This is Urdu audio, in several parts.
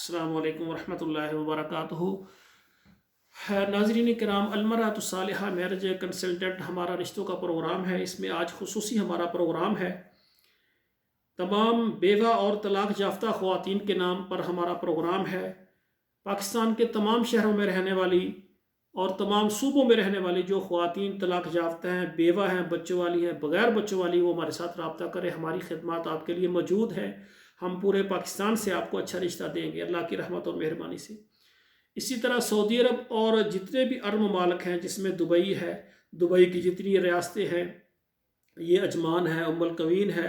السلام علیکم ورحمۃ اللہ وبرکاتہ۔ ناظرین کرام، المرأۃ الصالحہ میرج کنسلٹنٹ ہمارا رشتوں کا پروگرام ہے۔ اس میں آج خصوصی ہمارا پروگرام ہے۔ تمام بیوہ اور طلاق یافتہ خواتین کے نام پر ہمارا پروگرام ہے۔ پاکستان کے تمام شہروں میں رہنے والی اور تمام صوبوں میں رہنے والی جو خواتین طلاق یافتہ ہیں، بیوہ ہیں، بچوں والی ہیں، بغیر بچوں والی، وہ ہمارے ساتھ رابطہ کریں۔ ہماری خدمات آپ کے لیے موجود ہیں۔ ہم پورے پاکستان سے آپ کو اچھا رشتہ دیں گے اللہ کی رحمت اور مہربانی سے۔ اسی طرح سعودی عرب اور جتنے بھی عرب ممالک ہیں، جس میں دبئی ہے، دبئی کی جتنی ریاستیں ہیں، یہ عجمان ہے، ام القوین ہے،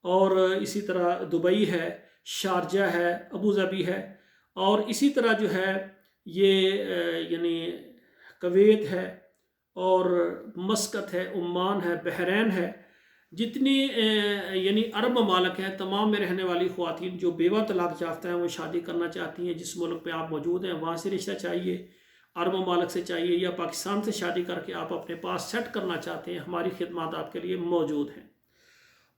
اور اسی طرح دبئی ہے، شارجہ ہے، ابوظہبی ہے، اور اسی طرح جو ہے یہ یعنی کویت ہے، اور مسقط ہے، عمان ہے، بحرین ہے، جتنی یعنی عرب ممالک ہیں، تمام میں رہنے والی خواتین جو بیوہ طلاق یافتہ ہیں، وہ شادی کرنا چاہتی ہیں، جس ملک پہ آپ موجود ہیں وہاں سے رشتہ چاہیے، عرب ممالک سے چاہیے، یا پاکستان سے شادی کر کے آپ اپنے پاس سیٹ کرنا چاہتے ہیں، ہماری خدمات آپ کے لیے موجود ہیں۔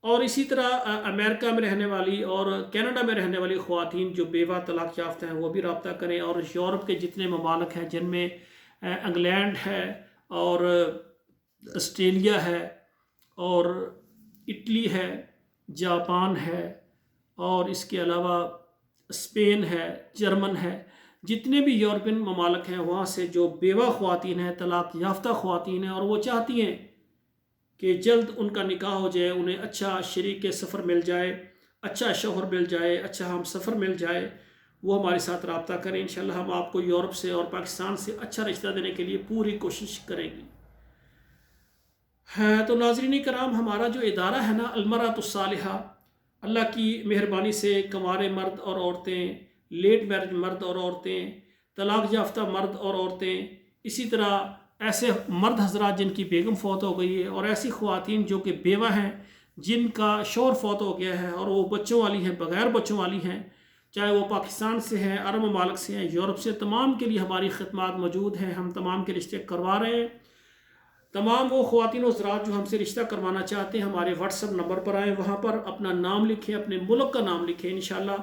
اور اسی طرح امریکہ میں رہنے والی اور کینیڈا میں رہنے والی خواتین جو بیوہ طلاق یافتہ ہیں، وہ بھی رابطہ کریں۔ اور یورپ کے جتنے ممالک ہیں، جن میں انگلینڈ ہے، اور آسٹریلیا ہے، اور اٹلی ہے، جاپان ہے، اور اس کے علاوہ اسپین ہے، جرمن ہے، جتنے بھی یورپین ممالک ہیں، وہاں سے جو بیوہ خواتین ہیں، طلاق یافتہ خواتین ہیں، اور وہ چاہتی ہیں کہ جلد ان کا نکاح ہو جائے، انہیں اچھا شریک سفر مل جائے، اچھا شوہر مل جائے، اچھا ہم سفر مل جائے، وہ ہمارے ساتھ رابطہ کریں۔ انشاءاللہ ہم آپ کو یورپ سے اور پاکستان سے اچھا رشتہ دینے کے لیے پوری کوشش کریں گے۔ تو ناظرین کرام، ہمارا جو ادارہ ہے نا، المرأۃ الصالحہ، اللہ کی مہربانی سے کنوارے مرد اور عورتیں، لیٹ میرج مرد اور عورتیں، طلاق یافتہ مرد اور عورتیں، اسی طرح ایسے مرد حضرات جن کی بیگم فوت ہو گئی ہے، اور ایسی خواتین جو کہ بیوہ ہیں، جن کا شوہر فوت ہو گیا ہے اور وہ بچوں والی ہیں، بغیر بچوں والی ہیں، چاہے وہ پاکستان سے ہیں، عرب ممالک سے ہیں، یورپ سے، تمام کے لیے ہماری خدمات موجود ہیں۔ ہم تمام کے رشتے کروا رہے ہیں۔ تمام وہ خواتین و حضرات جو ہم سے رشتہ کروانا چاہتے ہیں، ہمارے واٹس ایپ نمبر پر آئیں، وہاں پر اپنا نام لکھیں، اپنے ملک کا نام لکھیں۔ انشاءاللہ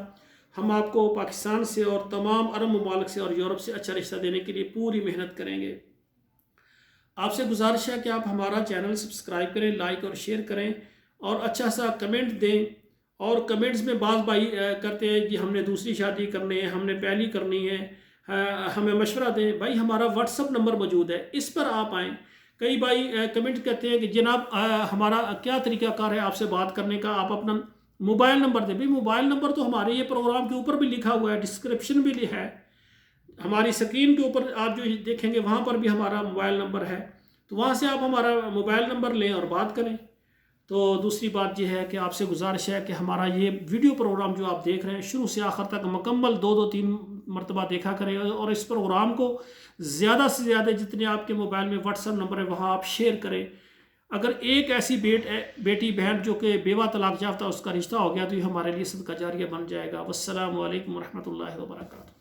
ہم آپ کو پاکستان سے اور تمام عرب ممالک سے اور یورپ سے اچھا رشتہ دینے کے لیے پوری محنت کریں گے۔ آپ سے گزارش ہے کہ آپ ہمارا چینل سبسکرائب کریں، لائک اور شیئر کریں، اور اچھا سا کمنٹ دیں۔ اور کمنٹس میں بعض بھائی کرتے ہیں کہ ہم نے دوسری شادی کرنی ہے، ہم نے پہلی کرنی ہے، ہمیں مشورہ دیں۔ بھائی ہمارا واٹس ایپ نمبر موجود ہے، اس پر آپ آئیں۔ کئی بھائی کمنٹ کرتے ہیں کہ جناب ہمارا کیا طریقہ کار ہے آپ سے بات کرنے کا، آپ اپنا موبائل نمبر دیں۔ بھائی موبائل نمبر تو ہمارے یہ پروگرام کے اوپر بھی لکھا ہوا ہے، ڈسکرپشن بھی ہے، ہماری سکرین کے اوپر آپ جو دیکھیں گے وہاں پر بھی ہمارا موبائل نمبر ہے، تو وہاں سے آپ ہمارا موبائل نمبر لیں اور بات کریں۔ تو دوسری بات یہ ہے کہ آپ سے گزارش ہے کہ ہمارا یہ ویڈیو پروگرام جو آپ دیکھ رہے ہیں، شروع سے آخر تک مکمل 2-3 مرتبہ دیکھا کریں، اور اس پروگرام کو زیادہ سے زیادہ جتنے آپ کے موبائل میں واٹس ایپ نمبر ہے وہاں آپ شیئر کریں۔ اگر ایک ایسی بیٹی بہن جو کہ بیوہ طلاق یافتہ اس کا رشتہ ہو گیا، تو یہ ہمارے لیے صدقہ جاریہ بن جائے گا۔ والسلام علیکم ورحمۃ اللہ وبرکاتہ۔